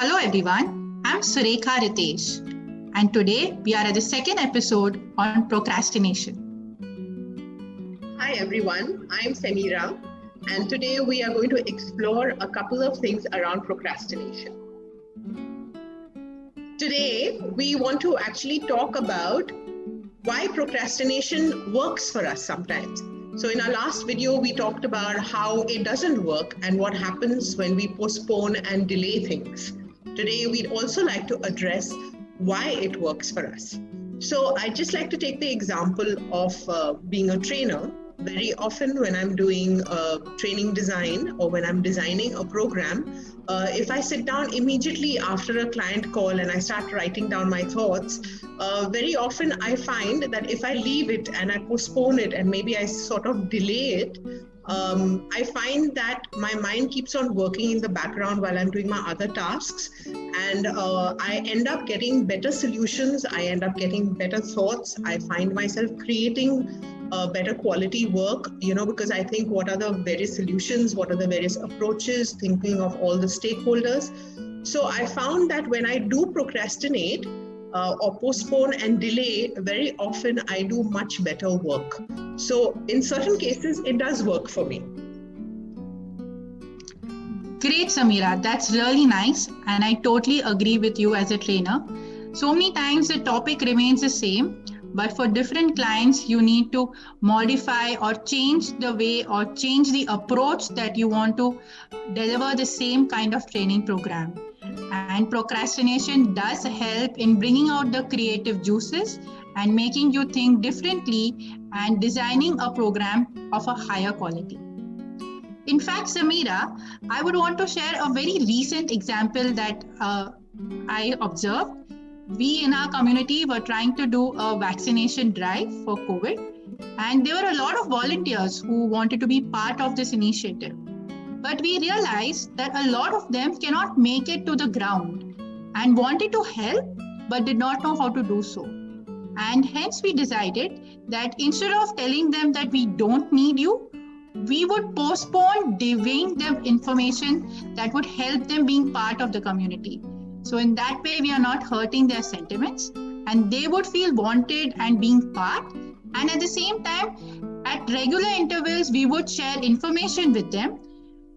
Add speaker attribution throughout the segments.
Speaker 1: Hello everyone, I'm Surekha Ritesh, and today we are at the second episode on procrastination.
Speaker 2: Hi everyone, I'm Samira, and today we are going to explore a couple of things around procrastination. Today we want to actually talk about why procrastination works for us sometimes. So in our last video, we talked about how it doesn't work and what happens when we postpone and delay things. Today, we'd also like to address why it works for us. So I'd just like to take the example of being a trainer. Very often when I'm doing training design or when I'm designing a program, if I sit down immediately after a client call and I start writing down my thoughts, very often I find that if I leave it and I postpone it and maybe I sort of delay it, I find that my mind keeps on working in the background while I'm doing my other tasks, and I end up getting better solutions. I end up getting better thoughts. I find myself creating better quality work, because I think what are the various solutions, what are the various approaches, thinking of all the stakeholders. So I found that when I do procrastinate or postpone and delay, very often I do much better work. So in certain cases, it does work for me.
Speaker 1: Great, Samira. That's really nice. And I totally agree with you as a trainer. So many times the topic remains the same, but for different clients, you need to modify or change the way or change the approach that you want to deliver the same kind of training program. And procrastination does help in bringing out the creative juices and making you think differently and designing a program of a higher quality. In fact, Samira, I would want to share a very recent example that I observed. We in our community were trying to do a vaccination drive for COVID, and there were a lot of volunteers who wanted to be part of this initiative. But we realized that a lot of them cannot make it to the ground and wanted to help, but did not know how to do so. And hence we decided that instead of telling them that we don't need you, we would postpone giving them information that would help them being part of the community. So in that way, we are not hurting their sentiments and they would feel wanted and being part. And at the same time, at regular intervals, we would share information with them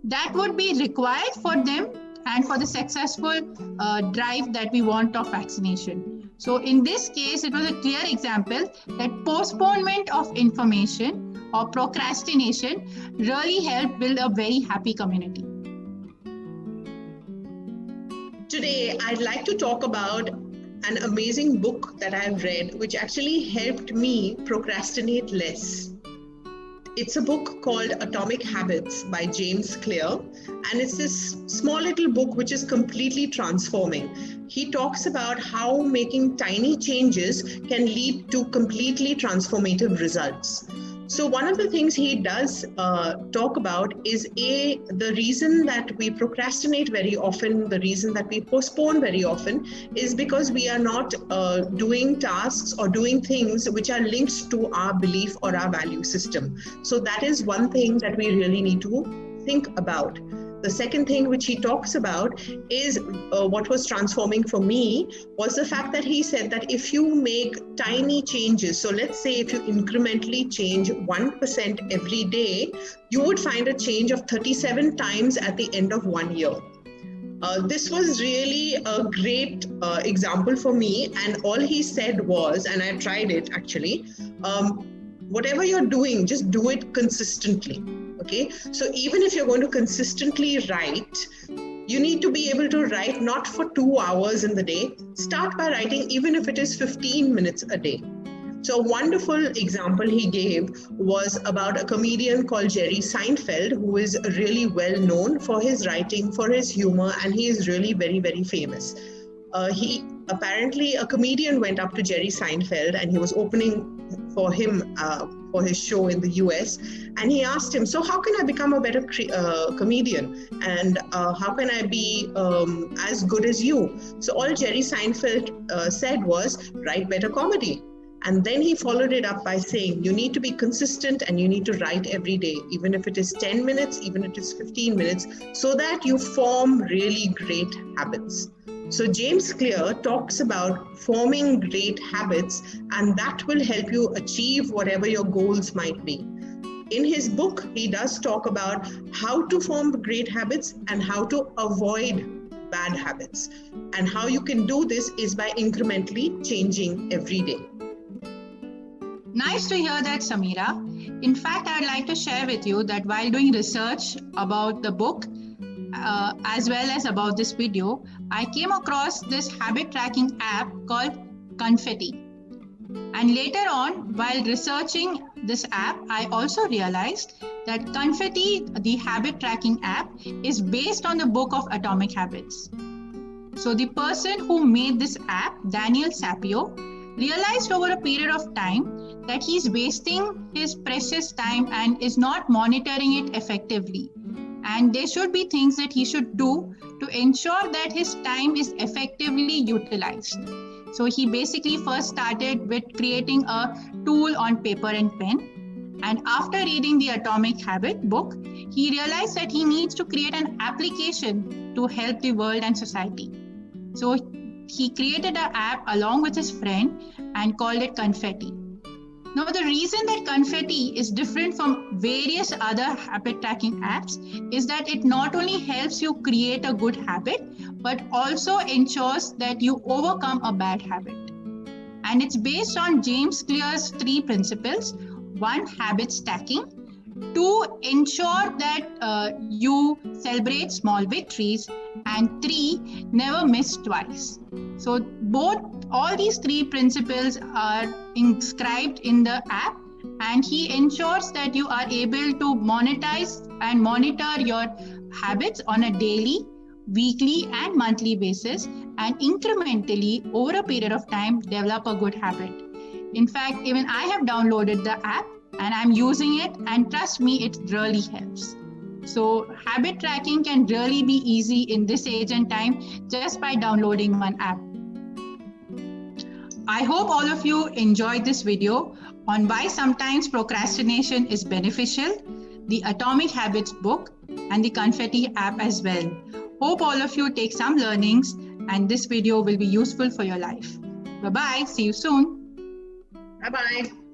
Speaker 1: that would be required for them and for the successful drive that we want of vaccination. So in this case, it was a clear example that postponement of information or procrastination really helped build a very happy community.
Speaker 2: Today, I'd like to talk about an amazing book that I've read, which actually helped me procrastinate less. It's a book called Atomic Habits by James Clear, and it's this small little book which is completely transforming. He talks about how making tiny changes can lead to completely transformative results. So one of the things he does talk about is the reason that we procrastinate very often, the reason that we postpone very often is because we are not doing tasks or doing things which are linked to our belief or our value system. So that is one thing that we really need to think about. The second thing which he talks about is what was transforming for me was the fact that he said that if you make tiny changes, so let's say if you incrementally change 1% every day, you would find a change of 37 times at the end of 1 year. This was really a great example for me, and all he said was, and I tried it actually, whatever you're doing, just do it consistently. Okay, so even if you're going to consistently write, you need to be able to write not for 2 hours in the day. Start by writing even if it is 15 minutes a day. So a wonderful example he gave was about a comedian called Jerry Seinfeld, who is really well known for his writing, for his humor, and he is really very, very famous. Apparently a comedian went up to Jerry Seinfeld and he was opening for him for his show in the US, and he asked him, so how can I become a better comedian, and how can I be as good as you? So all Jerry Seinfeld said was, write better comedy. And then he followed it up by saying, you need to be consistent and you need to write every day, even if it is 10 minutes, even if it is 15 minutes, so that you form really great habits. So James Clear talks about forming great habits, and that will help you achieve whatever your goals might be. In his book, he does talk about how to form great habits and how to avoid bad habits. And how you can do this is by incrementally changing every day.
Speaker 1: Nice to hear that, Samira. In fact, I'd like to share with you that while doing research about the book, as well as about this video, I came across this habit tracking app called Confetti. And later on, while researching this app, I also realized that Confetti, the habit tracking app, is based on the book of Atomic Habits. So the person who made this app, Daniel Sapio, realized over a period of time that he's wasting his precious time and is not monitoring it effectively. And there should be things that he should do to ensure that his time is effectively utilized. So he basically first started with creating a tool on paper and pen. And after reading the Atomic Habit book, he realized that he needs to create an application to help the world and society. So he created an app along with his friend and called it Confetti. Now, the reason that Confetti is different from various other habit tracking apps is that it not only helps you create a good habit, but also ensures that you overcome a bad habit. And it's based on James Clear's 3 principles. 1, habit stacking. 2, ensure that you celebrate small victories. And 3, never miss twice. So all these 3 principles are inscribed in the app, and he ensures that you are able to monetize and monitor your habits on a daily, weekly and monthly basis, and incrementally over a period of time develop a good habit. In fact, even I have downloaded the app and I'm using it, and trust me, it really helps. So habit tracking can really be easy in this age and time just by downloading one app. I hope all of you enjoyed this video on why sometimes procrastination is beneficial, the Atomic Habits book, and the Confetti app as well. Hope all of you take some learnings and this video will be useful for your life. Bye-bye. See you soon.
Speaker 2: Bye-bye.